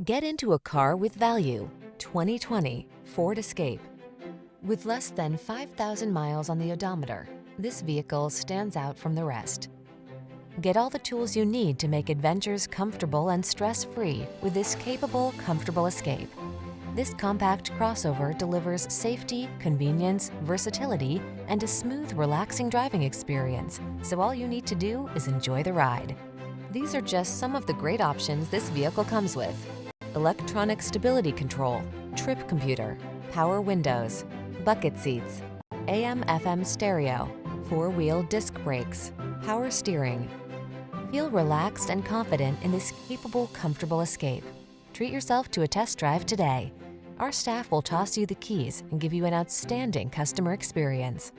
Get into a car with value. 2020 Ford Escape. With less than 5,000 miles on the odometer, this vehicle stands out from the rest. Get all the tools you need to make adventures comfortable and stress-free with this capable, comfortable Escape. This compact crossover delivers safety, convenience, versatility, and a smooth, relaxing driving experience, so all you need to do is enjoy the ride. These are just some of the great options this vehicle comes with: electronic stability control, trip computer, power windows, bucket seats, AM/FM stereo, four-wheel disc brakes, power steering. Feel relaxed and confident in this capable, comfortable Escape. Treat yourself to a test drive today. Our staff will toss you the keys and give you an outstanding customer experience.